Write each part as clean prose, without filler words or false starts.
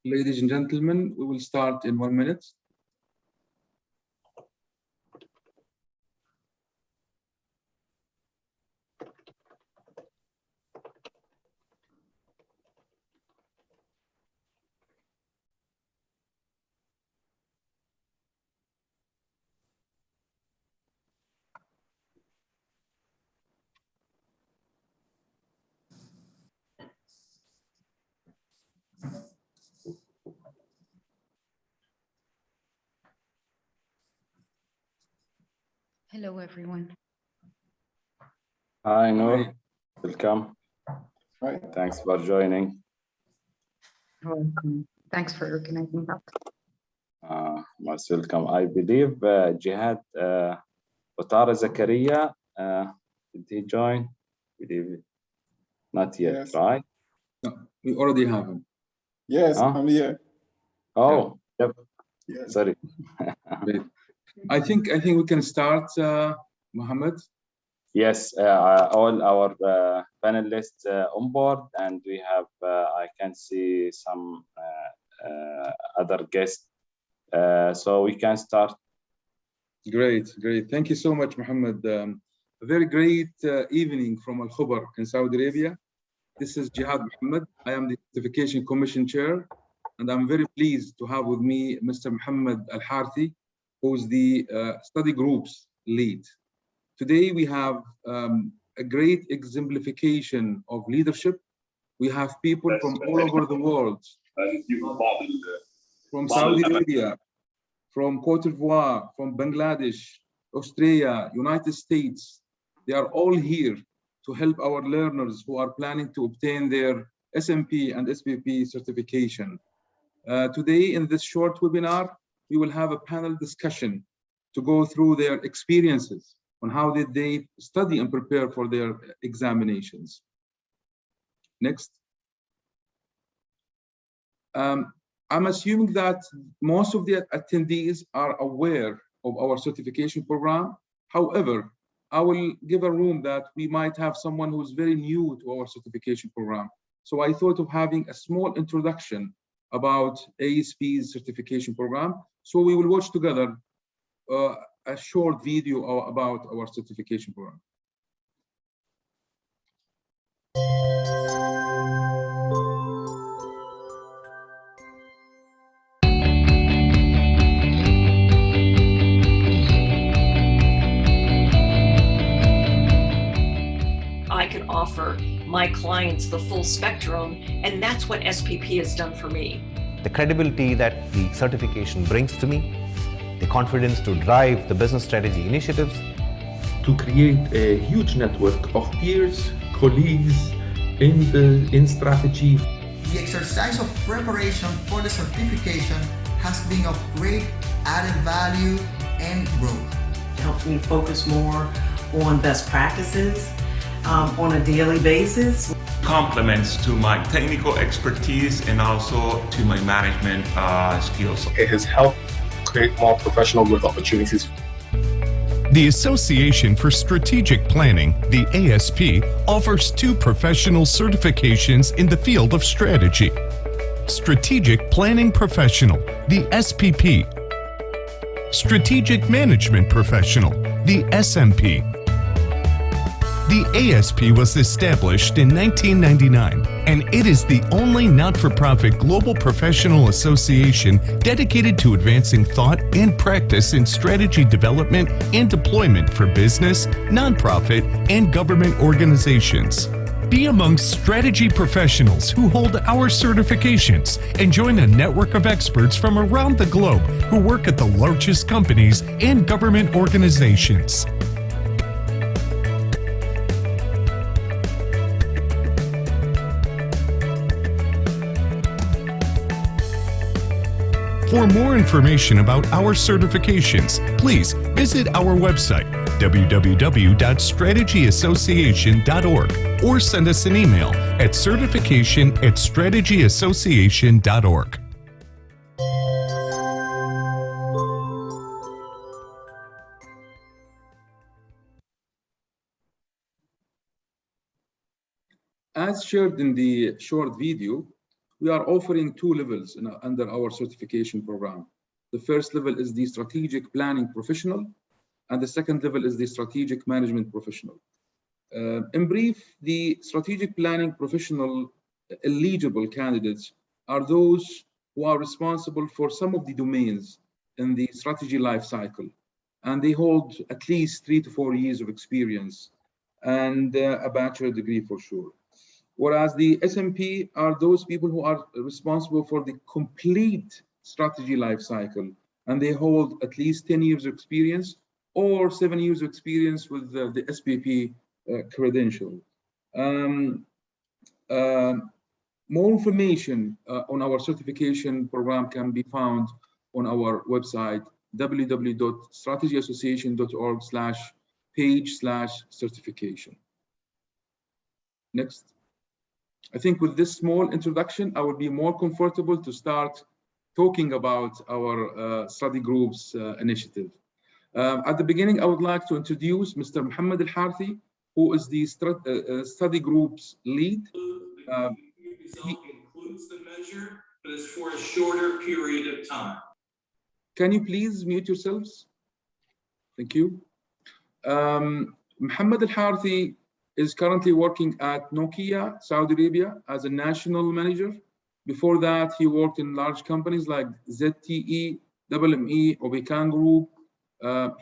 Ladies and gentlemen, we will start in 1 minute. Hello, everyone. Hi, Noor. Welcome. Right. Thanks for joining. You're welcome. Thanks for organizing that. Most welcome. I believe Jihad Otara Zakaria, did he join? Believe not yet, Yes. right? No, we already have him. Yes, Huh? I'm here. Oh, yep. Yes. Sorry. Great. I think we can start, Mohammed. Yes, all our panelists on board, and we have, I can see some other guests. So we can start. Great. Thank you so much, Mohammed. A very great evening from Al Khobar in Saudi Arabia. This is Jihad Mohammed. I am the Certification Commission Chair, and I'm very pleased to have with me Mr. Mohammed Al Harthi, who's the study group's lead. Today we have a great exemplification of leadership. We have people from all over the world, from Saudi Arabia, from Cote d'Ivoire, from Bangladesh, Australia, United States. They are all here to help our learners who are planning to obtain their SMP and SPP certification. Today, in this short webinar, we will have a panel discussion to go through their experiences on how did they study and prepare for their examinations. Next. I'm assuming that most of the attendees are aware of our certification program. However, I will give a room that we might have someone who's very new to our certification program. So I thought of having a small introduction about ASP's certification program. So we will watch together a short video about our certification program. I can offer my clients the full spectrum, and that's what SPP has done for me. The credibility that the certification brings to me, the confidence to drive the business strategy initiatives, to create a huge network of peers, colleagues in strategy. The exercise of preparation for the certification has been of great added value and growth. It helps me focus more on best practices on a daily basis. Complements to my technical expertise and also to my management skills. It has helped create more professional growth opportunities. The Association for Strategic Planning, the ASP, offers 2 professional certifications in the field of strategy. Strategic Planning Professional, the SPP. Strategic Management Professional, the SMP. The ASP was established in 1999, and it is the only not-for-profit global professional association dedicated to advancing thought and practice in strategy development and deployment for business, nonprofit, and government organizations. Be among strategy professionals who hold our certifications and join a network of experts from around the globe who work at the largest companies and government organizations. For more information about our certifications, please visit our website, www.strategyassociation.org, or send us an email at certification@strategyassociation.org. As shared in the short video, we are offering 2 levels under our certification program. The first level is the strategic planning professional, and the second level is the strategic management professional. In brief, the strategic planning professional eligible candidates are those who are responsible for some of the domains in the strategy life cycle, and they hold at least 3 to 4 years of experience and a bachelor degree for sure. Whereas the SMP are those people who are responsible for the complete strategy life cycle, and they hold at least 10 years of experience or 7 years of experience with the SPP credential. More information on our certification program can be found on our website, www.strategyassociation.org/page/certification. Next. I think with this small introduction, I would be more comfortable to start talking about our study groups initiative. At the beginning, I would like to introduce Mr. Mohammed Al-Harthi, who is the study group's lead. Result includes the measure, but it's for a shorter period of time. Can you please mute yourselves? Thank you. Mohammed Al-Harthi is currently working at Nokia, Saudi Arabia, as a national manager. Before that, he worked in large companies like ZTE, WME, Obekan Group.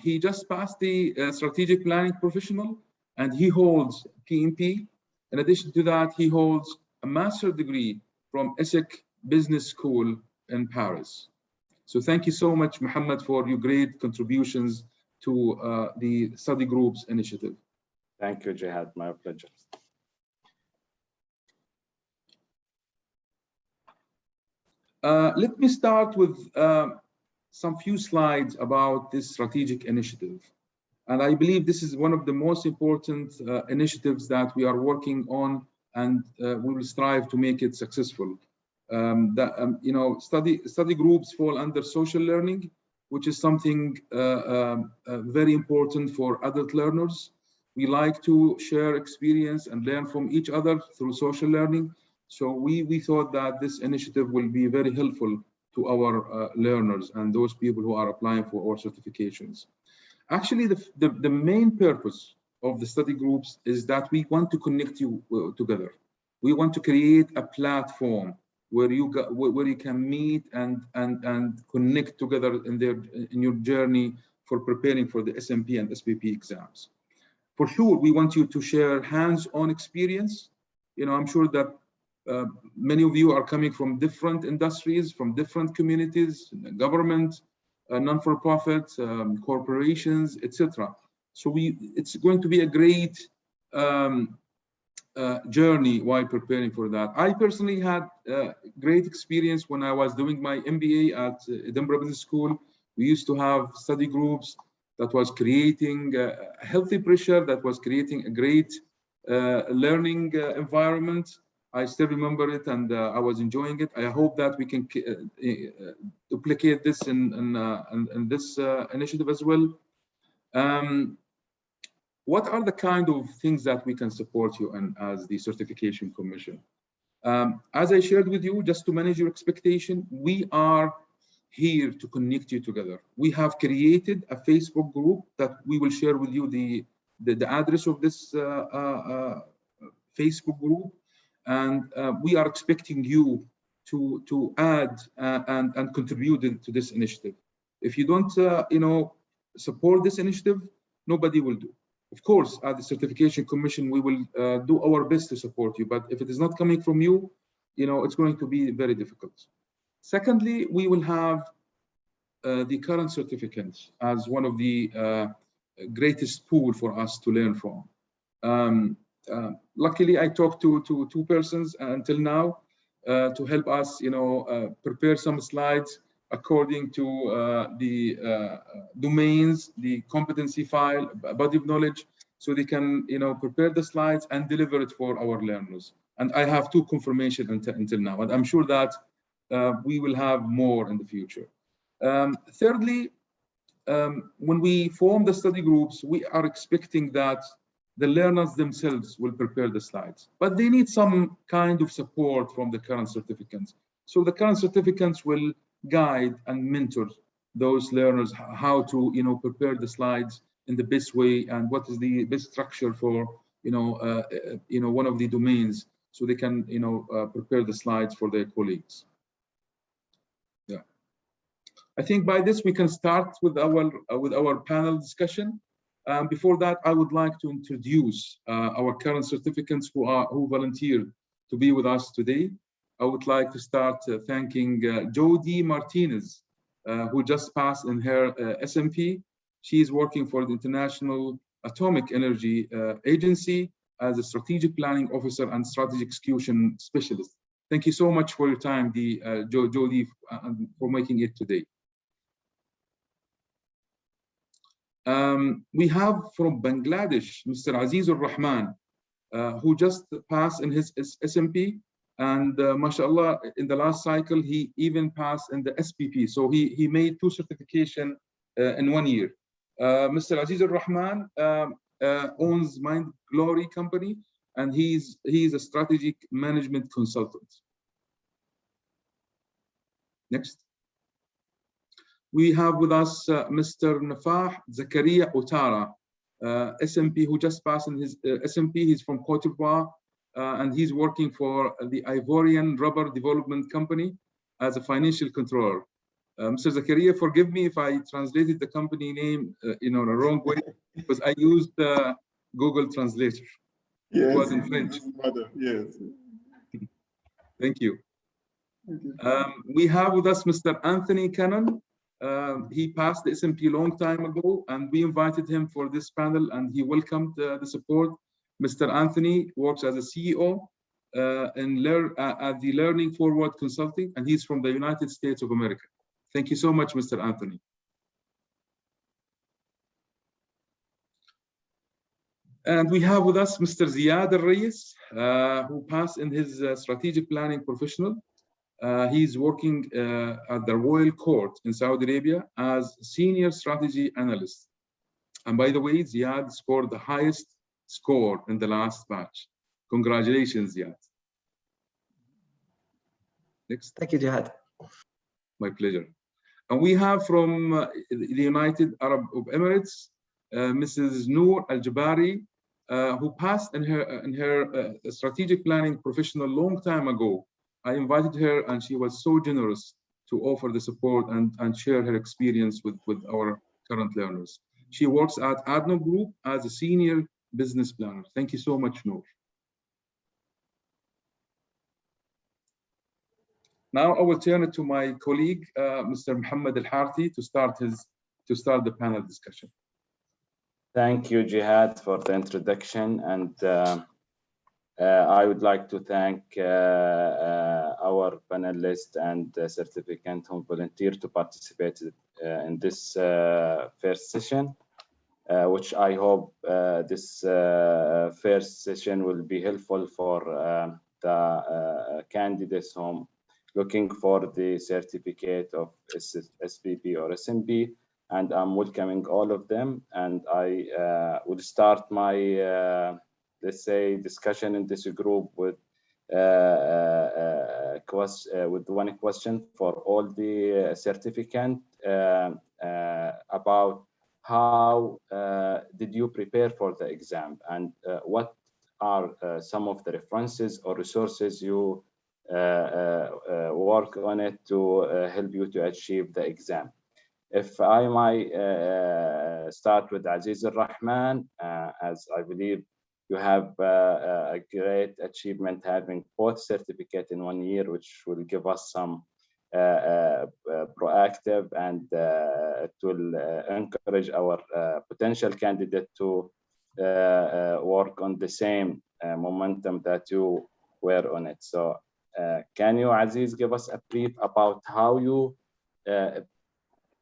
He just passed the strategic planning professional, and he holds PMP. In addition to that, he holds a master's degree from ESSEC Business School in Paris. So thank you so much, Mohammed, for your great contributions to the study groups initiative. Thank you, Jihad. My pleasure. Let me start with some few slides about this strategic initiative. And I believe this is one of the most important initiatives that we are working on, and we will strive to make it successful. Study groups fall under social learning, which is something very important for adult learners. We like to share experience and learn from each other through social learning. So we thought that this initiative will be very helpful to our learners and those people who are applying for our certifications. Actually, the main purpose of the study groups is that we want to connect you together. We want to create a platform where you can meet and connect together in your journey for preparing for the SMP and SPP exams. For sure, we want you to share hands-on experience. I'm sure that many of you are coming from different industries, from different communities, government, non-for-profit, corporations, etc. So it's going to be a great journey while preparing for that. I personally had great experience when I was doing my MBA at Edinburgh Business School. We used to have study groups that was creating a healthy pressure, that was creating a great learning environment. I still remember it, and I was enjoying it. I hope that we can duplicate this in this initiative as well. What are the kind of things that we can support you in as the Certification Commission? As I shared with you, just to manage your expectation, we are here to connect you together. We have created a Facebook group that we will share with you the address of this Facebook group. And we are expecting you to add and contribute to this initiative. If you don't, support this initiative, nobody will do. Of course, at the Certification Commission, we will do our best to support you. But if it is not coming from you, it's going to be very difficult. Secondly, we will have the current certificates as one of the greatest pool for us to learn from. Luckily, I talked to two persons until now to help us, prepare some slides according to the domains, the competency file, body of knowledge, so they can, prepare the slides and deliver it for our learners. And I have two confirmation until now, and I'm sure that we will have more in the future. Thirdly, when we form the study groups, we are expecting that the learners themselves will prepare the slides, but they need some kind of support from the current certificates. So the current certificates will guide and mentor those learners how to, prepare the slides in the best way and what is the best structure for, one of the domains, so they can, prepare the slides for their colleagues. Yeah, I think by this we can start with our panel discussion. Before that, I would like to introduce our current certificates who volunteered to be with us today. I would like to start thanking Judy Martinez, who just passed in her SMP. She is working for the International Atomic Energy Agency as a strategic planning officer and strategic execution specialist. Thank you so much for your time, Jody, for making it today. We have from Bangladesh, Mr. Azizur Rahman, who just passed in his SMP, and mashallah, in the last cycle, he even passed in the SPP. So he made 2 certifications in 1 year. Mr. Azizur Rahman owns Mind Glory company, and he's a strategic management consultant. Next. We have with us Mr. Nafah Zakaria Otara, SMP, who just passed in his SMP. He's from Cote d'Ivoire, and he's working for the Ivorian Rubber Development Company as a financial controller. Mr. Zakaria, forgive me if I translated the company name in a wrong way, because I used Google Translator. Yes, it was in French. Yes. Thank you. We have with us Mr. Anthony Cannon. He passed the SMP long time ago, and we invited him for this panel, and he welcomed the support. Mr. Anthony works as a CEO at the Learning Forward Consulting, and he's from the United States of America. Thank you so much, Mr. Anthony. And we have with us Mr. Ziad Al-Reyes, who passed in his strategic planning professional. He's working at the Royal Court in Saudi Arabia as senior strategy analyst. And by the way, Ziad scored the highest score in the last batch. Congratulations, Ziad. Next. Thank you, Jihad. My pleasure. And we have from the United Arab Emirates, Mrs. Noor Al-Jabari, who passed in her strategic planning professional long time ago. I invited her, and she was so generous to offer the support and share her experience with our current learners. She works at Adno Group as a senior business planner. Thank you so much, Noor. Now I will turn it to my colleague, Mr. Muhammad Al-Harthi, to start the panel discussion. Thank you, Jihad, for the introduction, and I would like to thank our panelists and certificants who volunteered to participate in this first session, which I hope this first session will be helpful for the candidates who looking for the certificate of SPP or SMP, and I'm welcoming all of them. And I will start my, let's say, discussion in this group with one question for all the certificants about how did you prepare for the exam, and what are some of the references or resources you work on it to help you to achieve the exam. If I might start with Aziz Al-Rahman, as I believe you have a great achievement having both certificate in 1 year, which will give us some proactive, and it will encourage our potential candidate to work on the same momentum that you were on it. So can you, Aziz, give us a brief about how you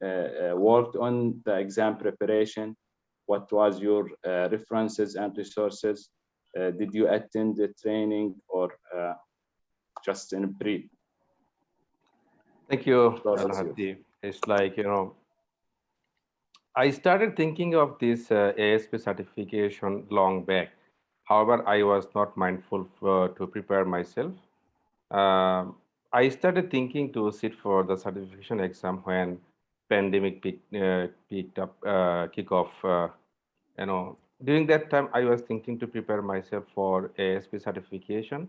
worked on the exam preparation? What was your references and resources? Did you attend the training, or just in brief? Thank you, Al-Hadi. It's like, I started thinking of this ASP certification long back. However, I was not mindful to prepare myself. Um, I started thinking to sit for the certification exam when pandemic picked up, kick off. You know, during that time, I was thinking to prepare myself for ASP certification.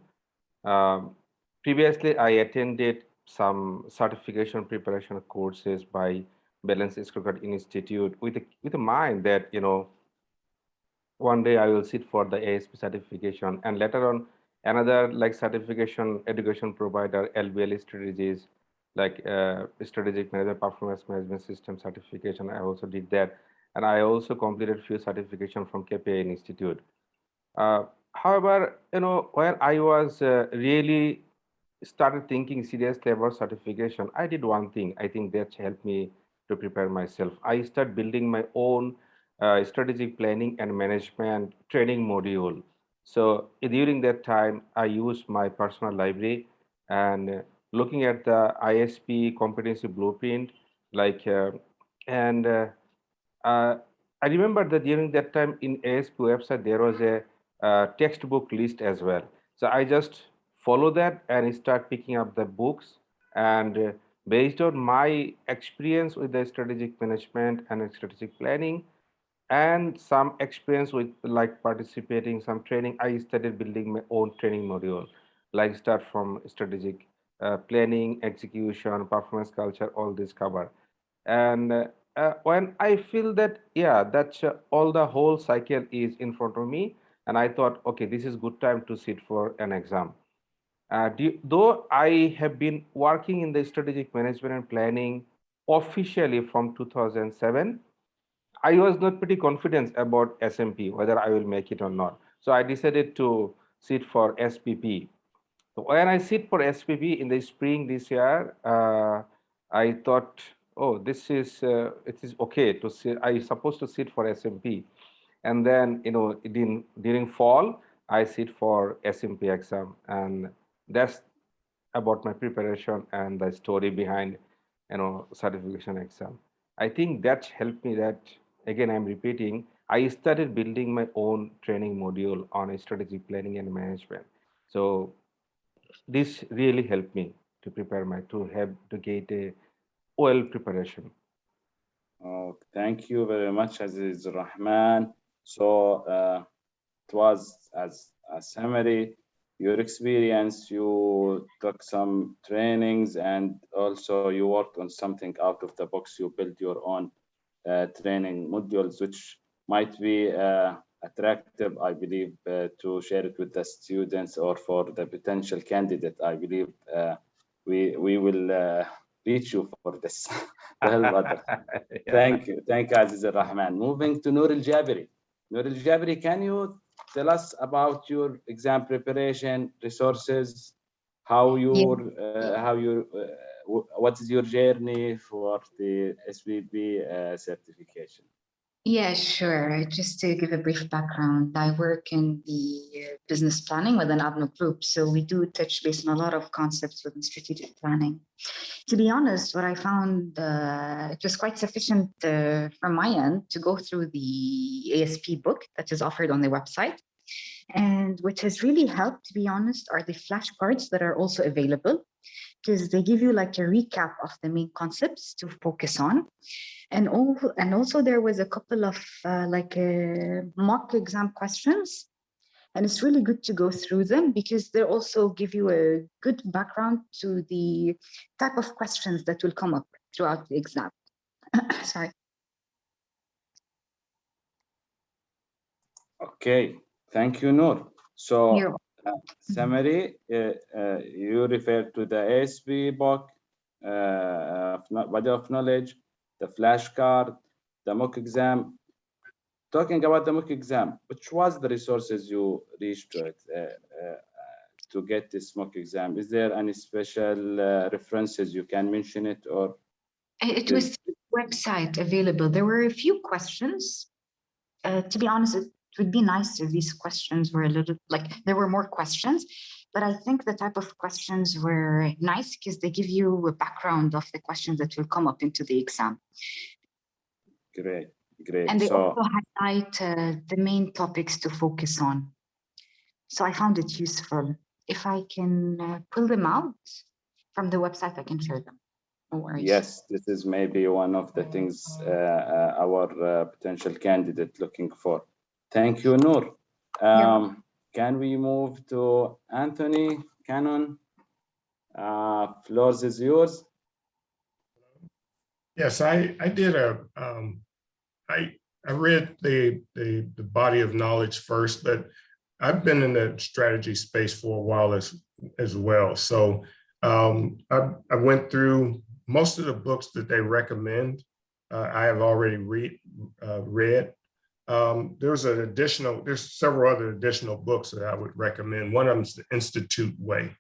Um, Previously, I attended some certification preparation courses by Balance Scorecard Institute with a mind that, one day I will sit for the ASP certification, and later on another like certification education provider, LBL strategies, like strategic management performance management system certification. I also did that, and I also completed few certification from KPI Institute. Uh, However, when I was really started thinking seriously about certification, I did one thing. I think that helped me to prepare myself. I started building my own strategic planning and management training module. So during that time, I used my personal library and looking at the ISP competency blueprint, like and uh, I remember that during that time in ASP website there was a textbook list as well. So I just follow that and start picking up the books. And based on my experience with the strategic management and strategic planning, and some experience with like participating some training, I started building my own training module, like start from strategic planning, execution, performance culture, all this cover. And when I feel that, yeah, that's all the whole cycle is in front of me, and I thought, okay, this is good time to sit for an exam. Though I have been working in the strategic management and planning officially from 2007, I was not pretty confident about SMP, whether I will make it or not. So I decided to sit for SPP. So when I sit for SPP in the spring this year, I thought, oh, it is okay to sit. I supposed to sit for SMP, and then during fall I sit for SMP exam, and that's about my preparation and the story behind certification exam. I think that helped me. That again, I'm repeating. I started building my own training module on strategic planning and management. So this really helped me to prepare my to have to get a well preparation. Oh, thank you very much, Aziz Rahman. So it was as a summary, your experience, you took some trainings, and also you worked on something out of the box. You built your own training modules, which might be attractive, I believe, to share it with the students or for the potential candidate. I believe we will reach you for this to help others. Yeah. Thank you, Aziz Rahman. Moving to Noor Al Jabri. Noor Al Jabri, can you tell us about your exam preparation resources? What is your journey for the SPP certification? Yeah, sure. Just to give a brief background, I work in the business planning with an ADNO group. So we do touch base on a lot of concepts within strategic planning. To be honest, what I found, it was quite sufficient from my end to go through the ASP book that is offered on the website. And what has really helped, to be honest, are the flashcards that are also available, because they give you like a recap of the main concepts to focus on. And also there was a couple of mock exam questions. And it's really good to go through them because they also give you a good background to the type of questions that will come up throughout the exam. Sorry. Okay, thank you, Noor. So, summary, you refer to the ASP book, body of knowledge, the flashcard, the mock exam. Talking about the mock exam, which was the resources you reached to it to get this mock exam? Is there any special references you can mention it, or? It was website available. There were a few questions. To be honest, it would be nice if these questions were a little there were more questions, but I think the type of questions were nice because they give you a background of the questions that will come up into the exam. Great, great. And they So also highlight the main topics to focus on. So I found it useful. If I can pull them out from the website, I can share them. No worries. yes, this is maybe one of the things our potential candidate looking for. Thank you, Noor. Can we move to Anthony Cannon? Floors is yours. Yes, I did I read the body of knowledge first, but I've been in the strategy space for a while as well. So I went through most of the books that they recommend. I have already read. There's several other additional books that I would recommend. One of them is The Institute Way.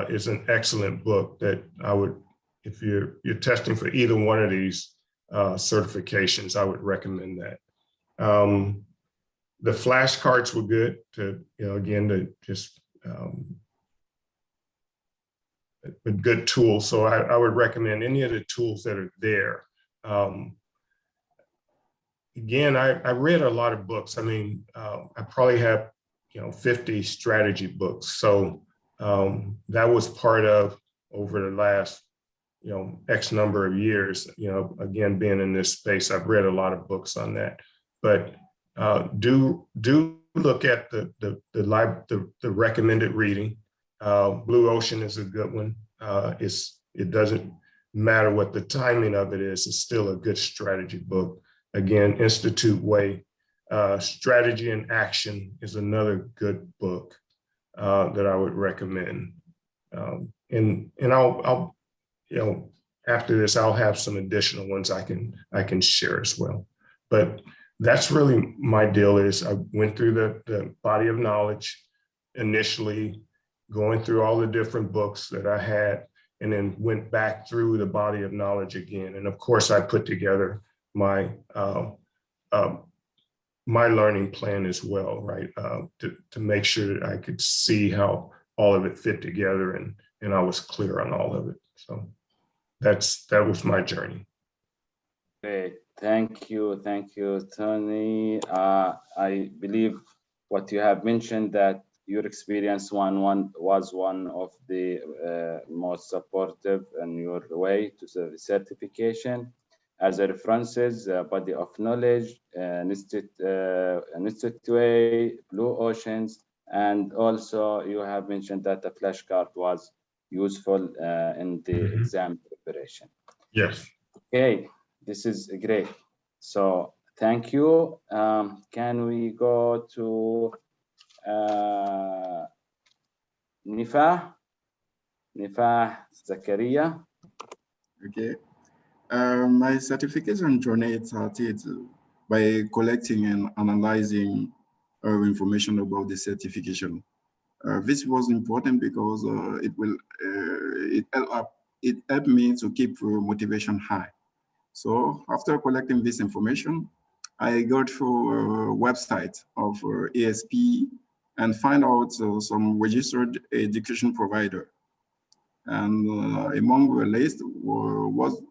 Is an excellent book that I would, if you're testing for either one of these certifications, I would recommend that. The flashcards were good to, again, to just a good tool. So I would recommend any of the tools that are there. Again, I read a lot of books. I mean, I probably have, 50 strategy books. So that was part of over the last, X number of years, again, being in this space, I've read a lot of books on that. But do look at the recommended reading. Blue Ocean is a good one. It doesn't matter what the timing of it is, it's still a good strategy book. Again, Institute Way, Strategy and Action is another good book that I would recommend. And I'll after this, I'll have some additional ones I can share as well. But that's really my deal. Is I went through the body of knowledge initially, going through all the different books that I had, and then went back through the body of knowledge again. And of course, I put together my my learning plan as well, right? To make sure that I could see how all of it fit together, and I was clear on all of it. So that was my journey. Great, thank you, Tony. I believe what you have mentioned, that your experience was one of the most supportive in your way to the certification. As a references, body of knowledge, Institute Way, Blue Oceans, and also you have mentioned that the flashcard was useful in the exam preparation. Yes. Okay, this is great. So thank you. Can we go to Nifah Zakaria? Okay. My certification journey started by collecting and analyzing information about the certification. This was important because it helped me to keep motivation high. So after collecting this information, I go to a website of ASP and find out some registered education provider. And among the list was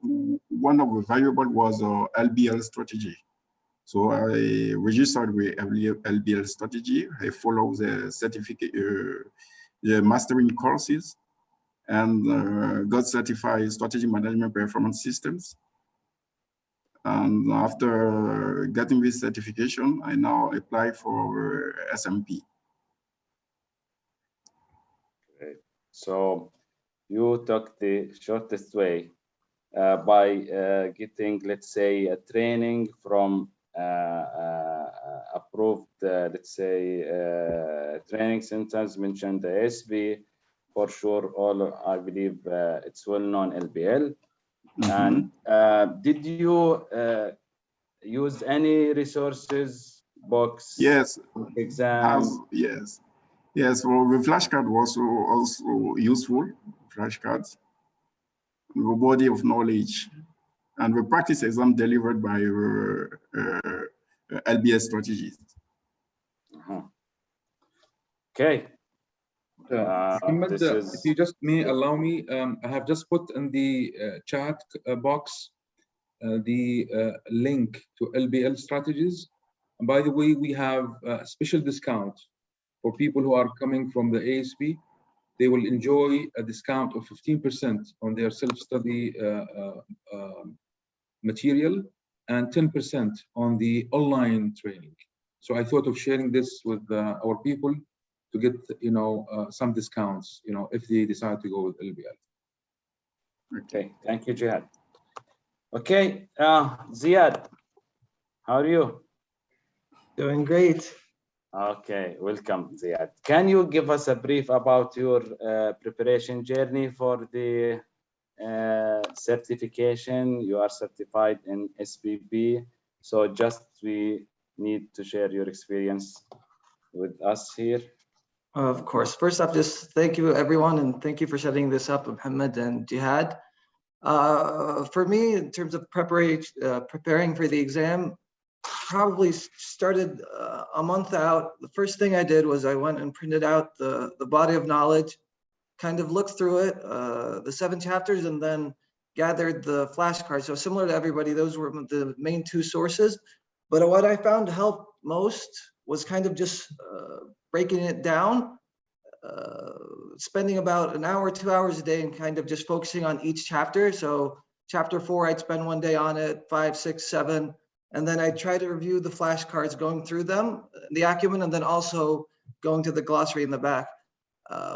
one of the variable was LBL strategy. So I registered with LBL strategy. I follow the certificate, the mastering courses, and got certified strategy management performance systems. And after getting this certification, I now apply for SMP. Great. So you took the shortest way by getting, let's say, a training from approved, let's say, training centers. Mentioned the ASP, for sure. All I believe it's well-known LBL. And did you use any resources, books? Yes. Exams? Yes. Yes. Well, the flashcard was also useful. Flashcards, the body of knowledge, and the practice exam delivered by LBS strategies. Okay. Muhammad, if you just may allow me, I have just put in the chat box the link to LBL strategies. And by the way, we have a special discount for people who are coming from the ASP. They will enjoy a discount of 15% on their self-study material and 10% on the online training. So I thought of sharing this with our people to get, some discounts, if they decide to go with LBL. Okay, thank you, Jihad. Okay, Ziad, how are you? Doing great. Okay, welcome, Ziad. Can you give us a brief about your preparation journey for the certification? You are certified in SPP, so just we need to share your experience with us here. Of course. First off, just thank you, everyone, and thank you for setting this up, Mohammed and Jihad. For me, in terms of preparing for the exam, probably started a month out. The first thing I did was I went and printed out the body of knowledge, kind of looked through it, the 7 chapters, and then gathered the flashcards. So similar to everybody, those were the main 2 sources. But what I found helped most was kind of just breaking it down, spending about an hour, 2 hours a day and kind of just focusing on each chapter. So chapter 4, I'd spend 1 day on it, 5, 6, 7. And then I try to review the flashcards, going through them, the acumen, and then also going to the glossary in the back.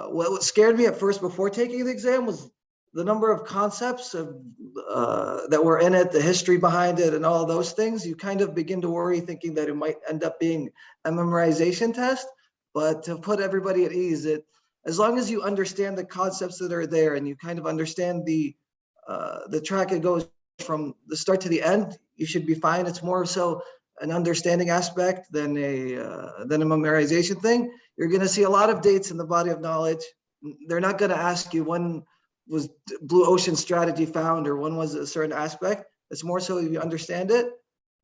What scared me at first before taking the exam was the number of concepts that were in it, the history behind it, and all those things. You kind of begin to worry, thinking that it might end up being a memorization test. But to put everybody at ease, as long as you understand the concepts that are there and you kind of understand the track it goes from the start to the end, you should be fine. It's more so an understanding aspect than a memorization thing. You're going to see a lot of dates in the body of knowledge. They're not going to ask you when was Blue Ocean strategy found or when was a certain aspect. It's more so you understand it.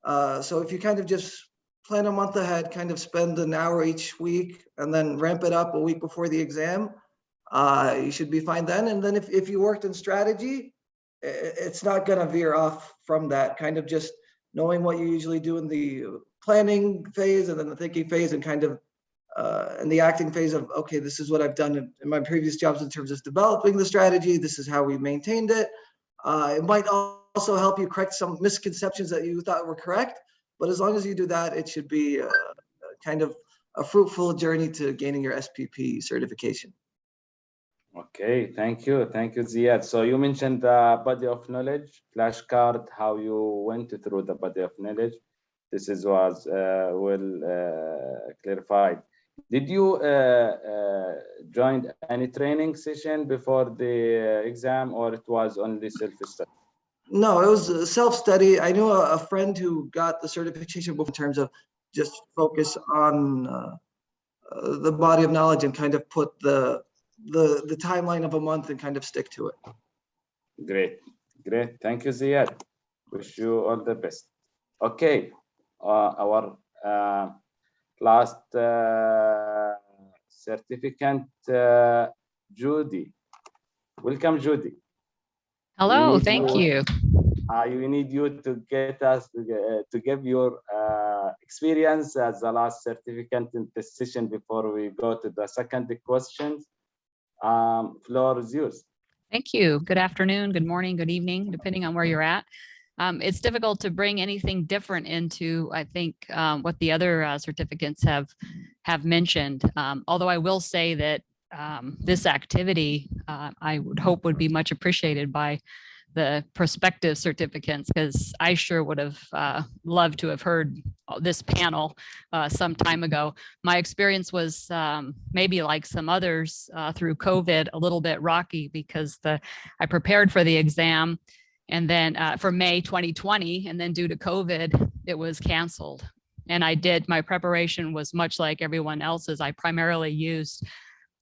So if you kind of just plan a month ahead, kind of spend an hour each week and then ramp it up a week before the exam, you should be fine then. And then if you worked in strategy, it's not going to veer off from that, kind of just knowing what you usually do in the planning phase and then the thinking phase and kind of in the acting phase of, okay, this is what I've done in my previous jobs in terms of developing the strategy. This is how we maintained it. It might also help you correct some misconceptions that you thought were correct. But as long as you do that, it should be kind of a fruitful journey to gaining your SPP certification. Okay, thank you, Ziad. So you mentioned the body of knowledge, flashcard, how you went through the body of knowledge. This was well clarified. Did you join any training session before the exam, or it was only self-study? No, it was self-study. I knew a friend who got the certification in terms of just focus on the body of knowledge and kind of put the timeline of a month and kind of stick to it. Great. Thank you, Ziad. Wish you all the best. Okay, our last certificant, Judy. Welcome, Judy. Hello, thank you. We need you to get us to give your experience as the last certificant in this session before we go to the second question. Floor is yours. Thank you. Good afternoon, good morning, good evening, depending on where you're at. It's difficult to bring anything different into, I think, what the other certificates have mentioned. Although I will say that this activity, I would hope would be much appreciated by the prospective certificants, because I sure would have loved to have heard this panel some time ago. My experience was maybe like some others through COVID, a little bit rocky, because I prepared for the exam and then for May 2020, and then due to COVID, it was canceled. And my preparation was much like everyone else's. I primarily used,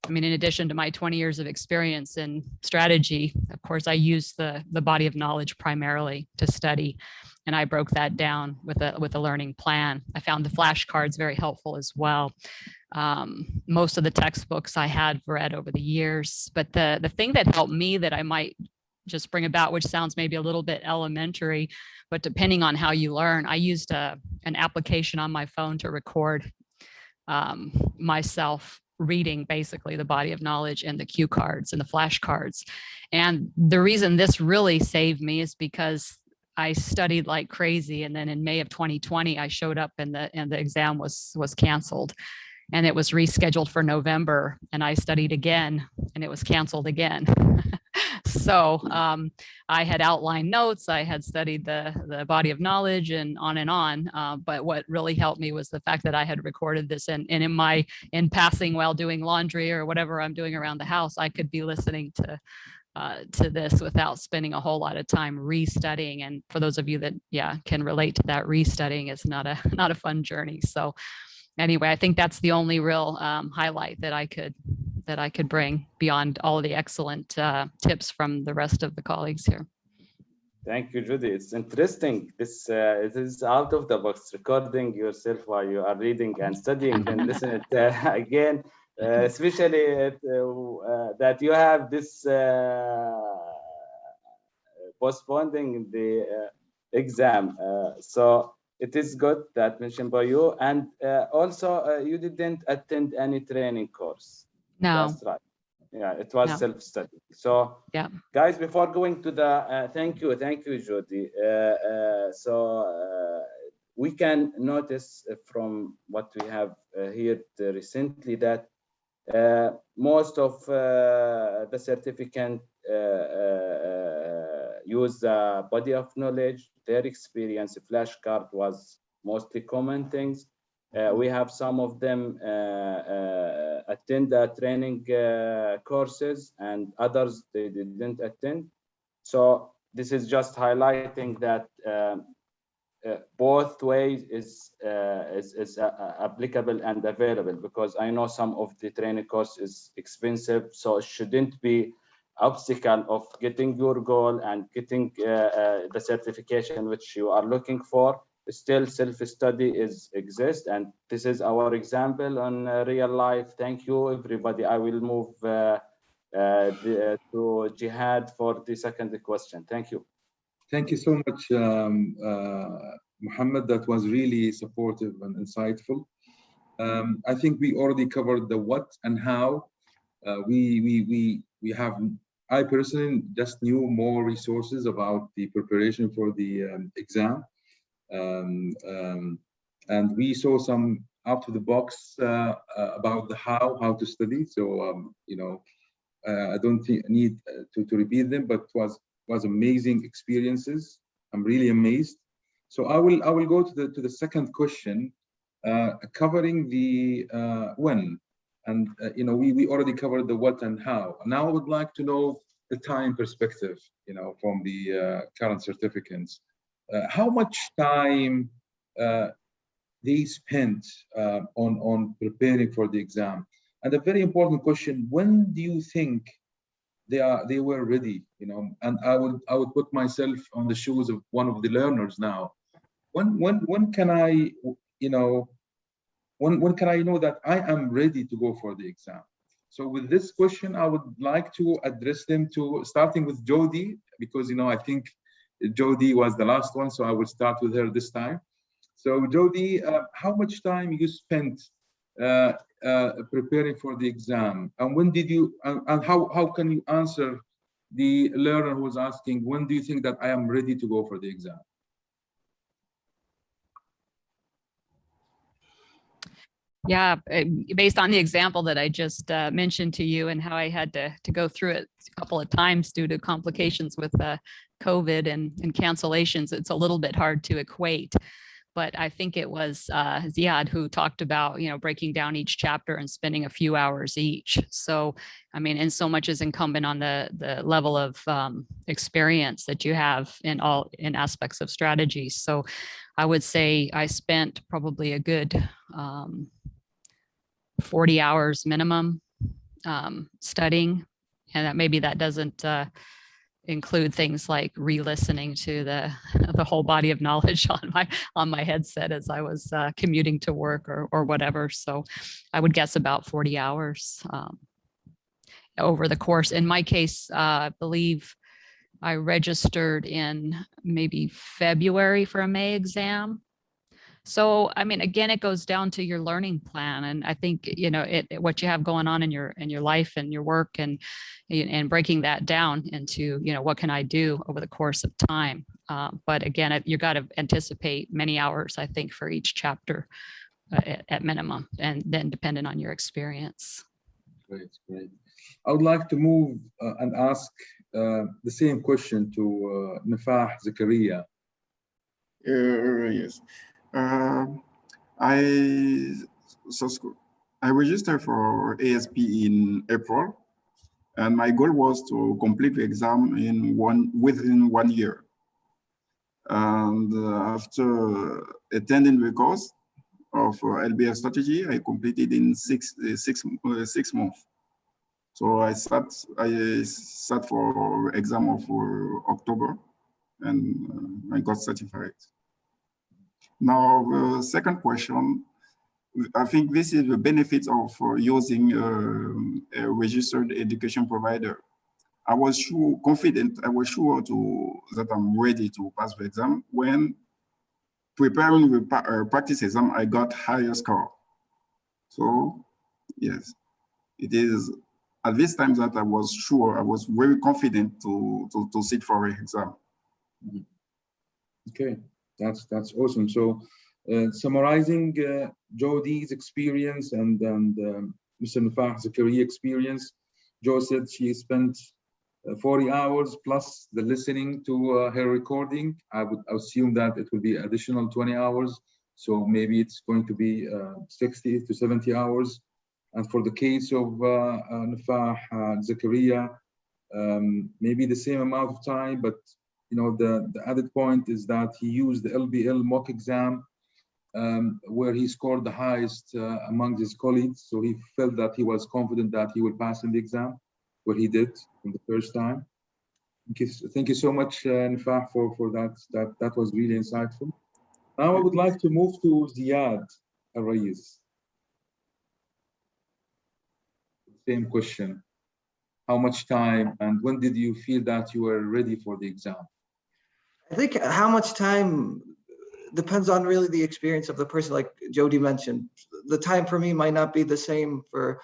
in addition to my 20 years of experience in strategy, of course, I used the body of knowledge primarily to study, and I broke that down with a learning plan. I found the flashcards very helpful as well. Most of the textbooks I had read over the years, but the thing that helped me that I might just bring about, which sounds maybe a little bit elementary, but depending on how you learn, I used an application on my phone to record myself reading basically the body of knowledge and the cue cards and the flashcards. And the reason this really saved me is because I studied like crazy. And then in May of 2020, I showed up and the exam was canceled, and it was rescheduled for November, and I studied again and it was canceled again. So I had outlined notes, I had studied the body of knowledge and on. But what really helped me was the fact that I had recorded this, and in passing while doing laundry or whatever I'm doing around the house, I could be listening to this without spending a whole lot of time restudying. And for those of you that can relate to that, restudying is not a fun journey. So anyway, I think that's the only real highlight that I could bring beyond all of the excellent tips from the rest of the colleagues here. Thank you, Judy. It's interesting. It is out of the box, recording yourself while you are reading and studying, and listen it again. Especially that you have this postponing the exam. So it is good that mentioned by you. And also, you didn't attend any training course. No. That's right. Yeah, it was self-study. So, guys, before going to the thank you, Judy. We can notice from what we have heard recently that most of the certificant use the body of knowledge, their experience. Flashcard was mostly common things. We have some of them attend the training courses, and others they didn't attend. So this is just highlighting that both ways is applicable and available, because I know some of the training course is expensive, so it shouldn't be obstacle of getting your goal and getting the certification which you are looking for. Still, self-study exists, and this is our example on real life. Thank you, everybody. I will move to Jihad for the second question. Thank you. Thank you so much, Muhammad. That was really supportive and insightful. I think we already covered the what and how. We have. I personally just knew more resources about the preparation for the exam, and we saw some out of the box about the how to study. So I don't need to repeat them, but was amazing experiences. I'm really amazed. So I will go to the second question, covering the when, and we already covered the what and how. Now I would like to know the time perspective, from the current certificates. How much time they spent on preparing for the exam, and a very important question: when do you think they were ready? And I would put myself on the shoes of one of the learners now. When can I when can I know that I am ready to go for the exam? So with this question, I would like to address them to starting with Judy, because I think Judy was the last one, so I will start with her this time. So Judy, how much time you spent preparing for the exam, and when did you and how can you answer the learner who was asking, when do you think that I am ready to go for the exam? Yeah, based on the example that I just mentioned to you, and how I had to go through it a couple of times due to complications with COVID and cancellations, it's a little bit hard to equate. But I think it was Ziad who talked about, breaking down each chapter and spending a few hours each. So, I mean, and so much is incumbent on the level of experience that you have in aspects of strategy. So I would say I spent probably a good 40 hours minimum studying, and that doesn't include things like re-listening to the whole body of knowledge on my headset as I was commuting to work or whatever. So I would guess about 40 hours over the course. In my case, I believe I registered in maybe February for a May exam. So, I mean, again, it goes down to your learning plan. And I think, you know, what you have going on in your life and your work and breaking that down into, you know, what can I do over the course of time? But again, you got to anticipate many hours, I think, for each chapter at minimum, and then dependent on your experience. Great, great. I would like to move and ask the same question to Nafah Zakaria. Yes. I registered for ASP in April, and my goal was to complete the exam within 1 year. And after attending the course of LBR strategy, I completed in six months. So I sat for exam of October, and I got certified. Now, the second question, I think this is the benefit of using a registered education provider. I was confident, I was sure that I'm ready to pass the exam. When preparing the practice exam, I got higher score. So, yes, it is at this time that I was sure, I was very confident to sit for an exam. Okay, that's awesome. So, summarizing Jody's experience and Mr. Nafah Zakaria's experience, Jo said she spent 40 hours plus the listening to her recording. I would assume that it will be additional 20 hours. So maybe it's going to be 60 to 70 hours. And for the case of Nafah Zakaria, maybe the same amount of time, but you know, the added point is that he used the LBL mock exam where he scored the highest among his colleagues. So he felt that he was confident that he will pass in the exam, where he did in the first time. Thank you so much, Nafah, for that. That was really insightful. Now I would like to move to Ziad Al-Rayis. Same question. How much time and when did you feel that you were ready for the exam? I think how much time depends on really the experience of the person, like Jody mentioned. The time for me might not be the same for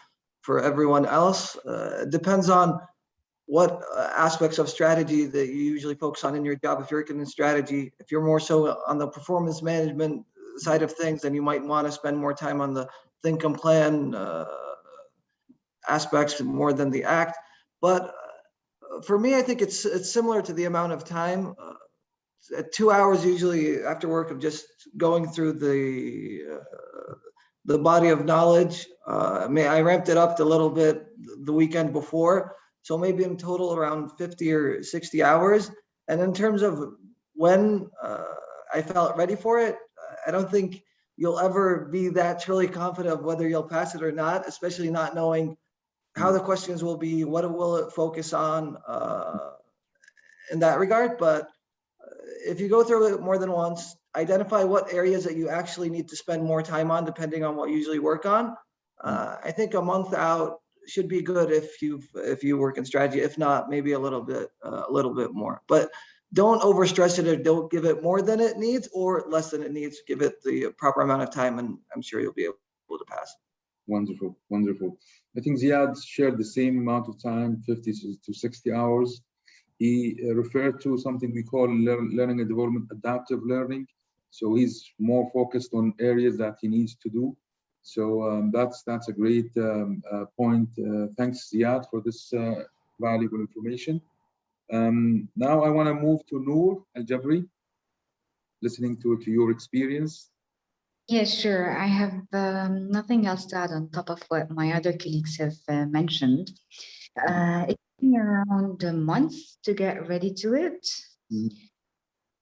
everyone else. It depends on what aspects of strategy that you usually focus on in your job. If you're working in strategy, if you're more so on the performance management side of things, then you might want to spend more time on the think and plan aspects more than the act. But for me, I think it's similar to the amount of time. 2 hours usually after work of just going through the body of knowledge. I ramped it up a little bit the weekend before, so maybe in total around 50 or 60 hours. And in terms of when I felt ready for it, I don't think you'll ever be that truly confident of whether you'll pass it or not, especially not knowing how the questions will be, what will it focus on in that regard. But if you go through it more than once, identify what areas that you actually need to spend more time on, depending on what you usually work on. I think a month out should be good if you work in strategy. If not, maybe a little bit more. But don't overstress it, or don't give it more than it needs or less than it needs. Give it the proper amount of time, and I'm sure you'll be able to pass. Wonderful, wonderful. I think Ziad shared the same amount of time, 50 to 60 hours. He referred to something we call learning and development adaptive learning. So he's more focused on areas that he needs to do. So that's a great point. Thanks, Ziad, for this valuable information. Now I want to move to Noor Al-Jabri, listening to your experience. Yes, sure. I have nothing else to add on top of what my other colleagues have mentioned. It took me around a month to get ready to it.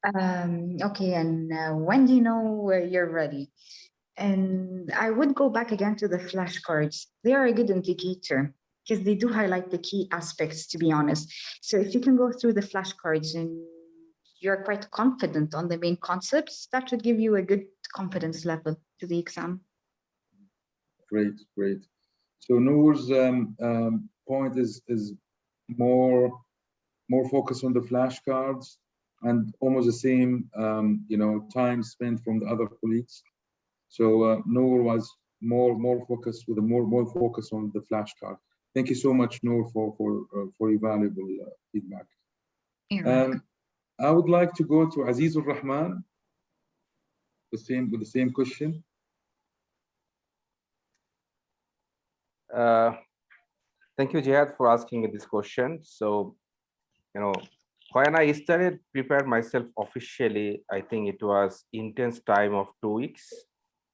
Okay, and when do you know you're ready? And I would go back again to the flashcards. They are a good indicator because they do highlight the key aspects, to be honest. So if you can go through the flashcards and you're quite confident on the main concepts, that should give you a good confidence level to the exam. Great, great. So Noor's point is more more focus on the flashcards, and almost the same, time spent from the other colleagues. So Noor was more focused with a more focus on the flashcard. Thank you so much, Noor, for your valuable feedback. I would like to go to Azizur Rahman, with the same question. Thank you, Jihad, for asking me this question. So, when I started prepared myself officially, I think it was intense time of 2 weeks.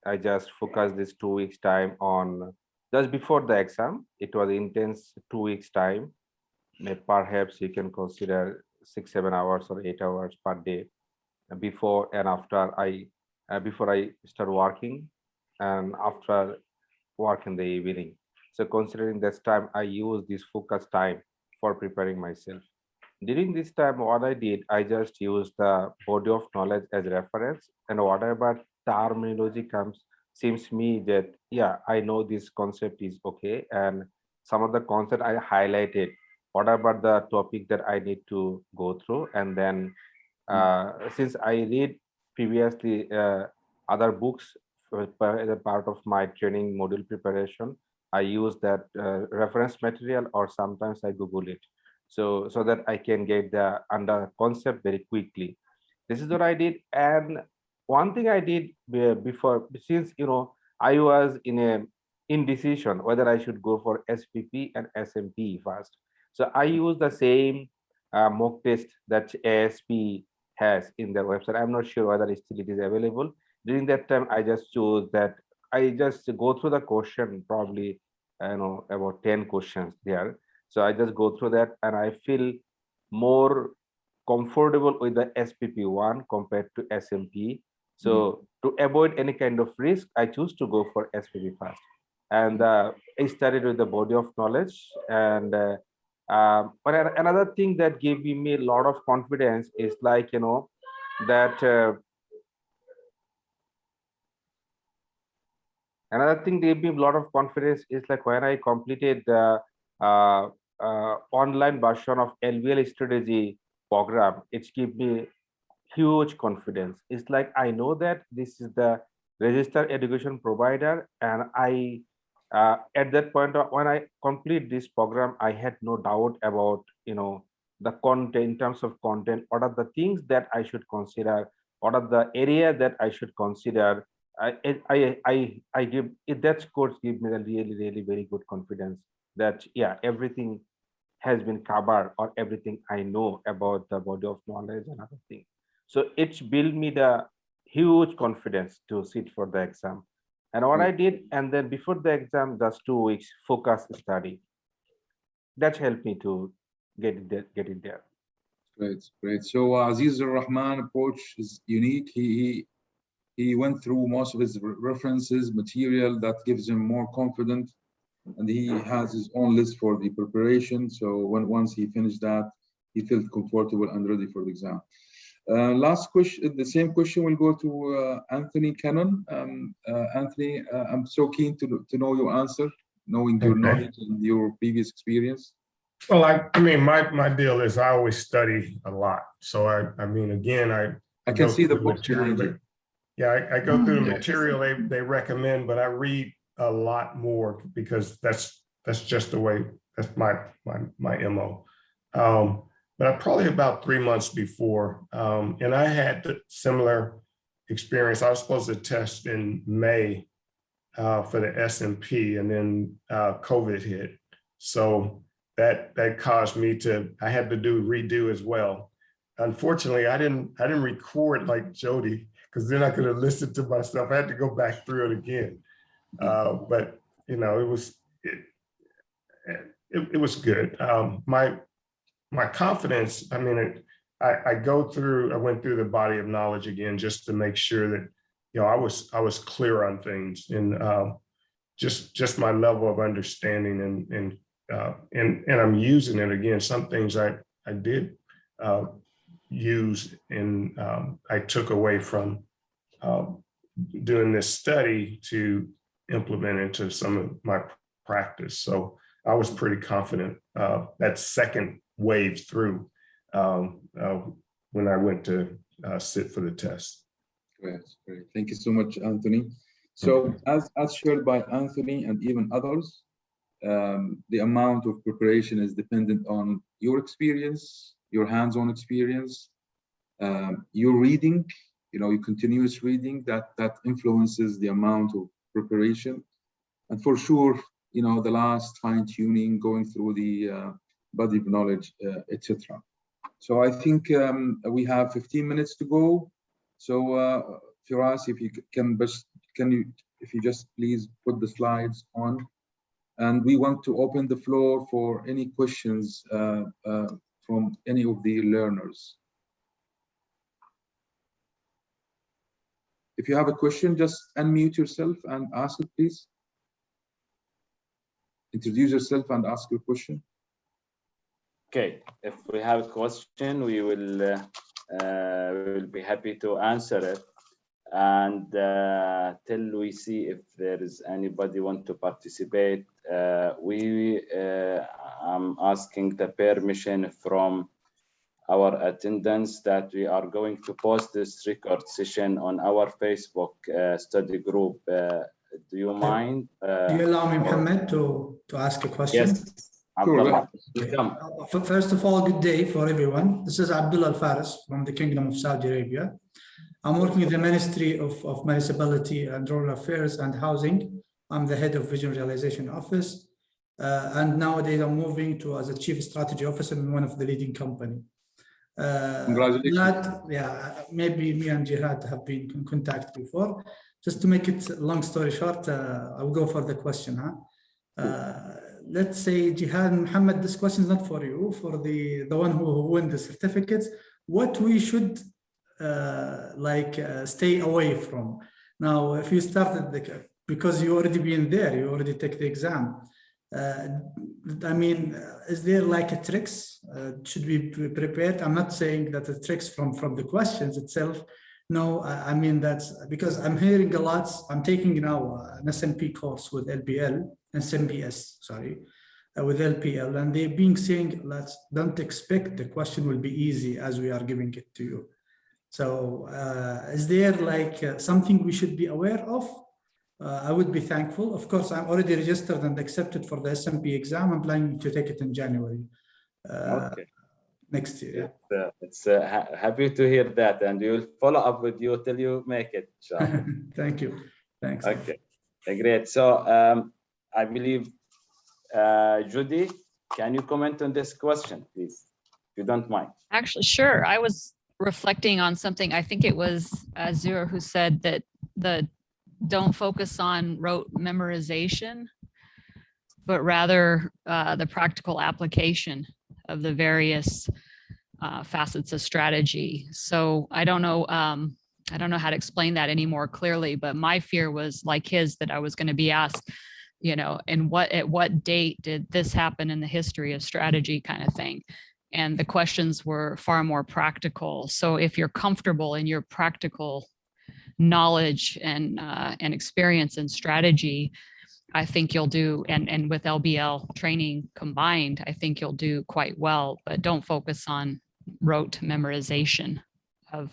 I just focused this 2 weeks time on just before the exam. It was intense 2 weeks time. Perhaps you can consider 6-7 hours or 8 hours per day before and after before I start working and after work in the evening. So considering this time, I use this focus time for preparing myself. During this time, what I did, I just used the body of knowledge as reference, and whatever terminology seems me that, yeah, I know this concept is okay. And some of the concept I highlighted, whatever the topic that I need to go through. And then since I read previously other books as a part of my training module preparation, I use that reference material, or sometimes I Google it. So that I can get the under concept very quickly. This is what I did. And one thing I did before, since I was in a indecision whether I should go for SPP and SMP first. So I use the same mock test that ASP has in their website. I'm not sure whether it still is available. During that time, I just chose that. I just go through the question, probably about 10 questions there. So I just go through that, and I feel more comfortable with the SPP one compared to SMP. So to avoid any kind of risk, I choose to go for SPP first. And I started with the body of knowledge. And but another thing that gave me a lot of confidence is like, that another thing gave me a lot of confidence is like when I completed the online version of LBL strategy program, it gave me huge confidence. It's like I know that this is the registered education provider, and I at that point when I complete this program, I had no doubt about the content. In terms of content, what are the things that I should consider, what are the area that I should consider. I give it, that course give me a really very good confidence that everything has been covered, or everything I know about the body of knowledge and other things. So it's built me the huge confidence to sit for the exam. And what I did, and then before the exam, just 2 weeks focus study. That helped me to get it there. Great. So Aziz Rahman approach is unique. He went through most of his references material that gives him more confidence, and he has his own list for the preparation. So once he finished that, he felt comfortable and ready for the exam. Last question, the same question will go to Anthony Cannon. Anthony, I'm so keen to know your answer, knowing your knowledge and your previous experience. Well, I mean, my deal is I always study a lot. So I mean, again, I can see the books behind you. Yeah, I go through the material they recommend, but I read a lot more because that's just the way, that's my MO. But probably about 3 months before, and I had the similar experience. I was supposed to test in May for the SMP, and then COVID hit. So that caused me I had to redo as well. Unfortunately, I didn't record like Jody, because then I could have listened to myself. I had to go back through it again. But it was good. My confidence, I mean, I went through the body of knowledge again just to make sure that I was clear on things, and just my level of understanding, and I'm using it again. Some things I did use, and I took away from doing this study to implement into some of my practice. So I was pretty confident that second wave through. when I went to sit for the test. Great, great. Thank you so much, Anthony. So as shared by Anthony and even others, the amount of preparation is dependent on your experience, your hands-on experience, your reading, your continuous reading, that influences the amount of preparation. And for sure, the last fine-tuning, going through the body of knowledge, etc. So I think we have 15 minutes to go. So Firas, if you if you just please put the slides on, and we want to open the floor for any questions from any of the learners. If you have a question, just unmute yourself and ask it, please. Introduce yourself and ask your question. Okay, if we have a question, we will be happy to answer it. And till we see if there is anybody want to participate, I'm asking the permission from our attendants that we are going to post this record session on our Facebook study group. Do you mind? Do you allow me, Mohammed, to ask a question? Yes. Sure. First of all, good day for everyone. This is Abdullah Al-Faris from the Kingdom of Saudi Arabia. I'm working in the Ministry of Municipality and Rural Affairs and Housing. I'm the head of Vision Realization Office. And nowadays I'm moving to as a Chief Strategy Officer in one of the leading company. Congratulations. Maybe me and Jihad have been in contact before. Just to make it long story short, I'll go for the question. Let's say, Jihad and Muhammad, this question is not for you, for the one who won the certificates. What we should stay away from. Now, if you started, because you already been there, you already take the exam. I mean, is there like a tricks? Should we be prepared? I'm not saying that the tricks from the questions itself. No, I mean, that's because I'm hearing a lot. I'm taking now an SMP course with LPL and SMBS, sorry, with LPL, and they're being saying, don't expect the question will be easy as we are giving it to you. So is there like something we should be aware of? I would be thankful. Of course, I'm already registered and accepted for the SMP exam. I'm planning to take it in January. Okay. Next year. It's happy to hear that, and we will follow up with you till you make it. Thank you. Thanks. Okay, great. So I believe Judy, can you comment on this question, please, if you don't mind? Actually, sure. I was reflecting on something. I think it was Azur who said that don't focus on rote memorization, but rather the practical application of the various facets of strategy. So I don't know how to explain that any more clearly, but my fear was like his, that I was going to be asked, and at what date did this happen in the history of strategy, kind of thing. And the questions were far more practical. So if you're comfortable in your practical knowledge and experience in strategy, I think you'll do, and with LBL training combined, I think you'll do quite well, but don't focus on rote memorization of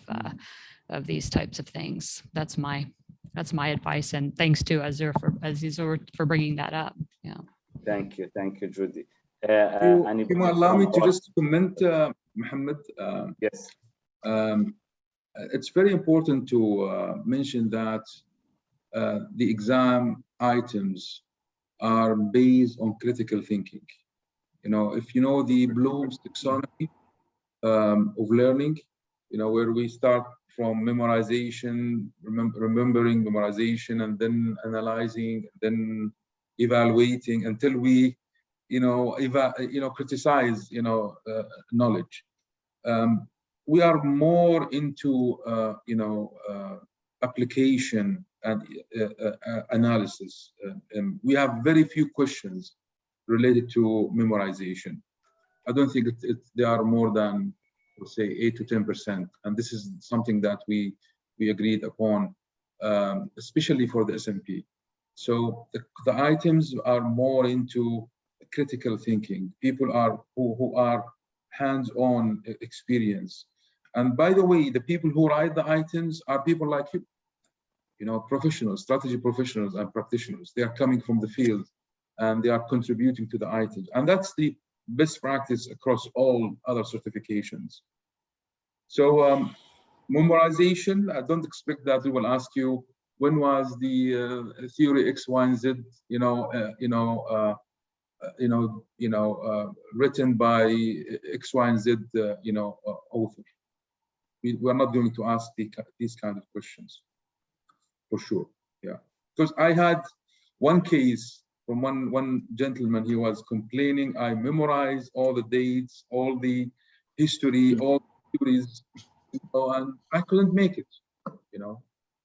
these types of things. That's my advice, and thanks to Azur for bringing that up. Yeah. Thank you, Judy. You allow me to just comment, Mohammed? Yes. It's very important to mention that the exam items are based on critical thinking. If you know the Bloom's taxonomy of learning, where we start from memorization, remembering memorization, and then analyzing, then evaluating until we, criticize, knowledge. We are more into, application and analysis. We have very few questions related to memorization. I don't think they are more than, let's say, 8 to 10%. And this is something that we agreed upon, especially for the SMP. So the items are more into critical thinking. People who are hands-on experience. And by the way, the people who write the items are people like you know, professionals, strategy professionals and practitioners. They are coming from the field and they are contributing to the items. And that's the best practice across all other certifications. So memorization, I don't expect that we will ask you when was the theory X, Y, and Z, written by X, Y, and Z, author. We are not going to ask these kind of questions, for sure. Yeah, because I had one case from one gentleman. He was complaining, I memorized all the dates, all the history, all the theories, and I couldn't make it.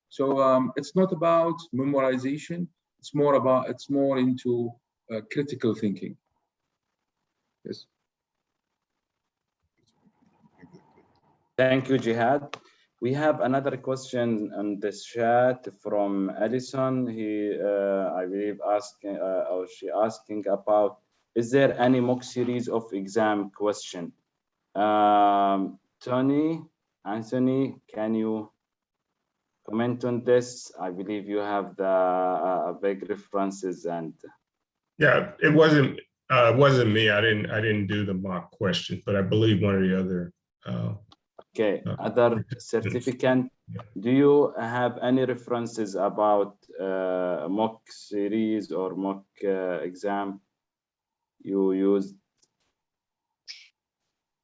So it's not about memorization. It's more into critical thinking. Yes. Thank you, Jihad. We have another question on this chat from Edison. He, I believe, asking about, is there any mock series of exam question? Tony, Anthony, can you comment on this? I believe you have the big references and. Yeah, it wasn't me. I didn't do the mock question, but I believe one of the other. Okay, other certificate. Do you have any references about mock series or mock exam you used?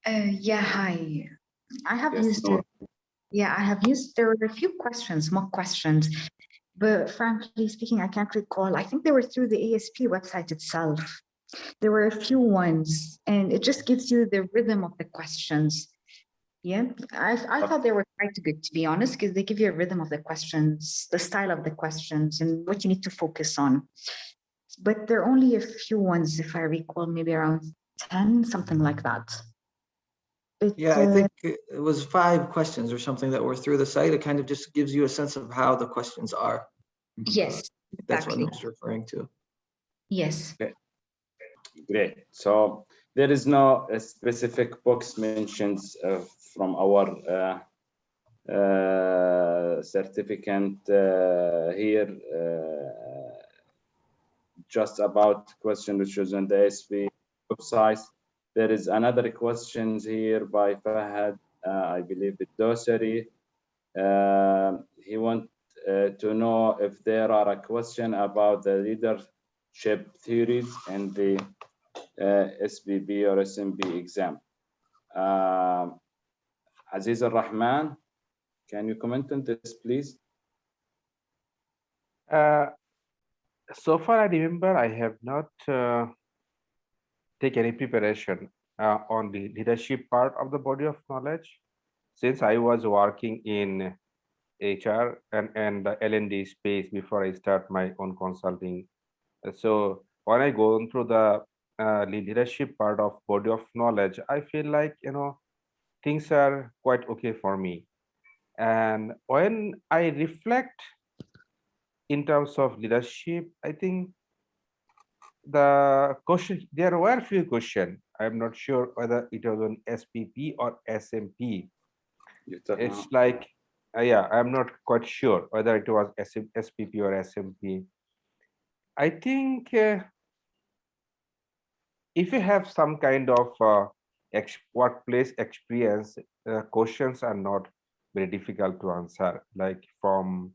Yeah, hi. I have used it. Yeah, I have used, there were a few questions, mock questions, but frankly speaking, I can't recall. I think they were through the ASP website itself. There were a few ones, and it just gives you the rhythm of the questions. Yeah, I thought they were quite good, to be honest, because they give you a rhythm of the questions, the style of the questions, and what you need to focus on. But there are only a few ones, if I recall, maybe around 10, something like that. Yeah, I think it was 5 questions or something that were through the site. It kind of just gives you a sense of how the questions are. Yes, that's what I was referring to. Yes. Okay. Great. So there is no specific books mentions from our certificate here, just about question which was on the SP website. There is another questions here by Fahad, I believe the Dosari. He wants to know if there are a question about the leadership theories and the SPP or SMP exam. Aziz Al-Rahman, can you comment on this, please? So far, I remember I have not taken any preparation on the leadership part of the body of knowledge, since I was working in HR and the L&D space before I start my own consulting. So when I go through the leadership part of body of knowledge, I feel like, things are quite okay for me. And when I reflect in terms of leadership, I think the question, there were a few questions. I'm not sure whether it was on SPP or SMP. It's like, yeah, I'm not quite sure whether it was SPP or SMP. I think if you have some kind of workplace experience, questions are not very difficult to answer, like from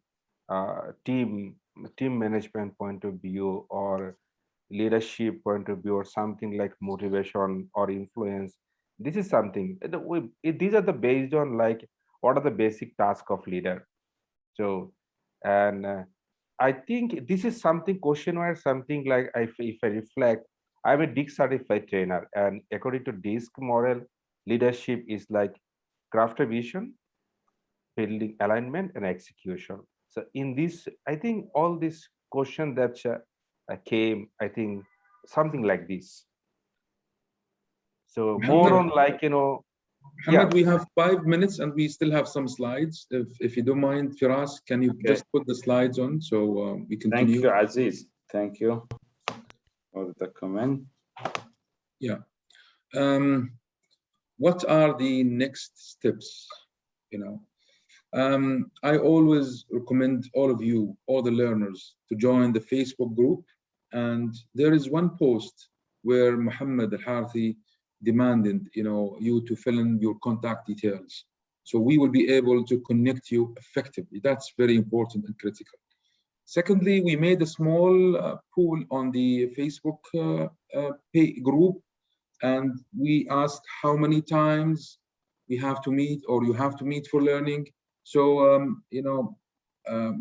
team management point of view or leadership point of view or something like motivation or influence. This is something these are the based on like what are the basic tasks of leader. So, and I think this is something question where something like if I reflect, I'm a DISC certified trainer, and according to DISC model, leadership is like craft a vision, building alignment, and execution. So in this, I think all these questions that came, I think something like this. So more on like, Mohammed, yeah. we have 5 minutes and we still have some slides. If you don't mind, Firas, can you just put the slides on so we continue? Thank you, Aziz. Thank you for the comment. Yeah. what are the next steps? I always recommend all of you, all the learners, to join the Facebook group. And there is one post where Muhammad Al-Harthi demanded, you to fill in your contact details. So we will be able to connect you effectively. That's very important and critical. Secondly, we made a small pool on the Facebook group, and we asked how many times we have to meet, or you have to meet for learning. So,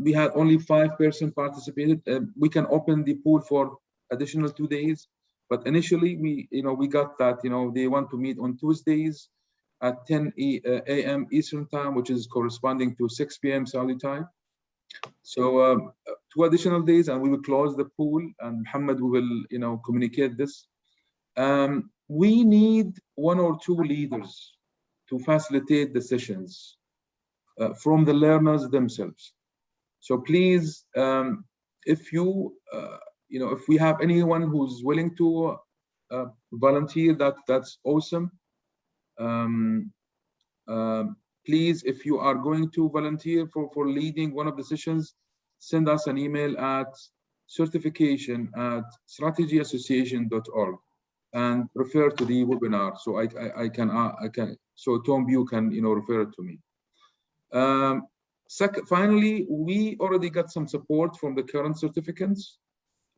we had only 5% participated. We can open the pool for additional 2 days, but initially we got that, they want to meet on Tuesdays at 10 a.m. Eastern time, which is corresponding to 6 p.m. Saudi time. So 2 additional days, and we will close the pool, and Muhammad, we will, communicate this. We need 1 or 2 leaders to facilitate the sessions from the learners themselves. So please, if you, if we have anyone who's willing to volunteer, that's awesome. Please, if you are going to volunteer for leading one of the sessions, send us an email at certification@strategyassociation.org and refer to the webinar. So I can, so Tom, you can, refer it to me. Finally, we already got some support from the current certificates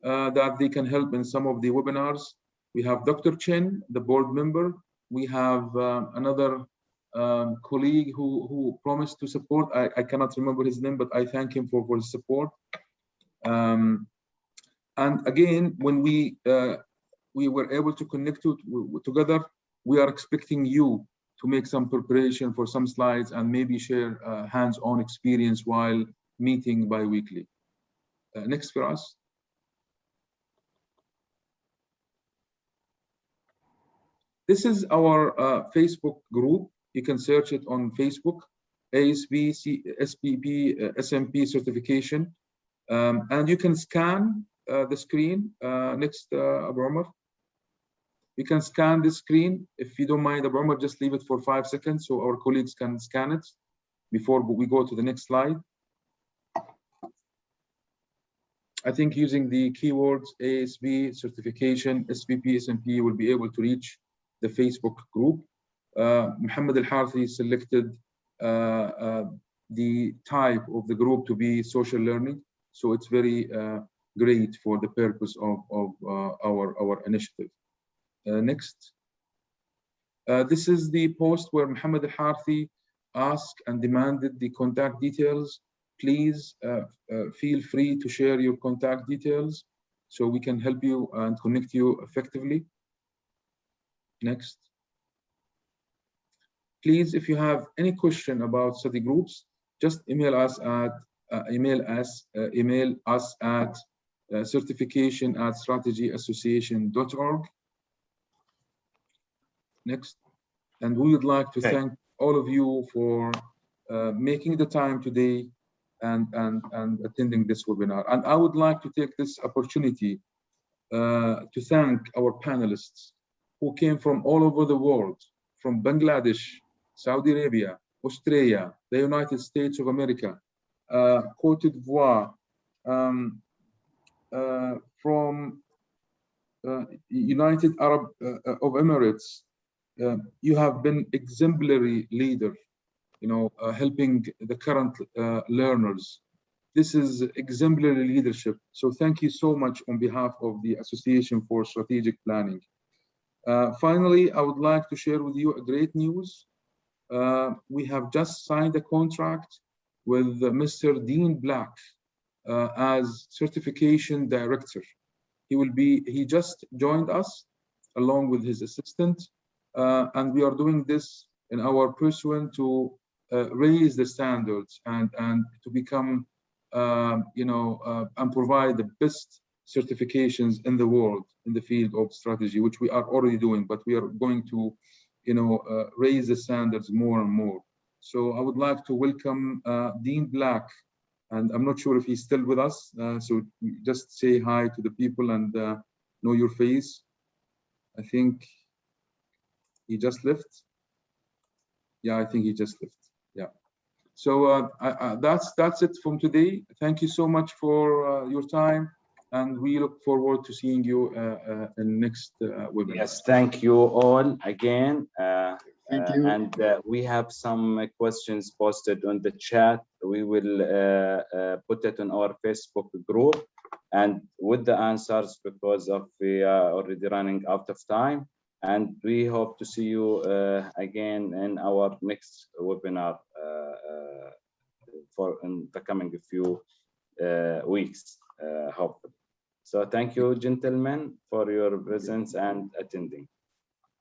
that they can help in some of the webinars. We have Dr. Chen, the board member. We have another colleague who promised to support. I cannot remember his name, but I thank him for his support. And again, when we were able to connect together, we are expecting you to make some preparation for some slides and maybe share hands-on experience while meeting bi-weekly. Next for us. This is our Facebook group. You can search it on Facebook, SPP, SMP certification. And you can scan the screen. Next, Abu Omar. You can scan the screen. If you don't mind, Abu Omar, just leave it for 5 seconds so our colleagues can scan it before we go to the next slide. I think using the keywords ASB certification, SPP, SMP, will be able to reach the Facebook group. Muhammad Al-Harthi selected the type of the group to be social learning. So it's very great for the purpose of our initiative. Next. This is the post where Muhammad Al-Harthi asked and demanded the contact details. Please feel free to share your contact details so we can help you and connect you effectively. Next. Please, if you have any question about study groups, just email us at certification@strategyassociation.org. Next. And we would like to thank all of you for making the time today and attending this webinar. And I would like to take this opportunity to thank our panelists who came from all over the world, from Bangladesh, Saudi Arabia, Australia, the United States of America, Cote d'Ivoire, from United Arab of Emirates. You have been exemplary leader, helping the current learners. This is exemplary leadership. So thank you so much on behalf of the Association for Strategic Planning. Finally, I would like to share with you a great news. We have just signed a contract with Mr. Dean Black as certification director. He just joined us along with his assistant, and we are doing this in our pursuit to raise the standards and to become, and provide the best certifications in the world in the field of strategy, which we are already doing, but we are going to, raise the standards more and more. So I would like to welcome Dean Black, and I'm not sure if he's still with us. So just say hi to the people and know your face. I think he just left. Yeah, I think he just left. Yeah. So that's it from today. Thank you so much for your time, and we look forward to seeing you in next webinar. Yes, thank you all again. Thank you. And we have some questions posted on the chat. We will put it on our Facebook group, and with the answers, because of we are already running out of time. And we hope to see you again in our next webinar for in the coming few weeks, hopefully. So thank you, gentlemen, for your presence and attending.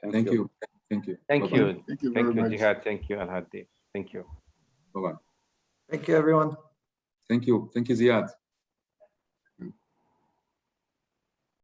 Thank you. Thank you. Thank Bye-bye. you. Thank you Thank very you, much. Jihad. Thank you, Al-Hadi. Thank you. Bye-bye. Thank you, everyone. Thank you. Thank you, Ziad.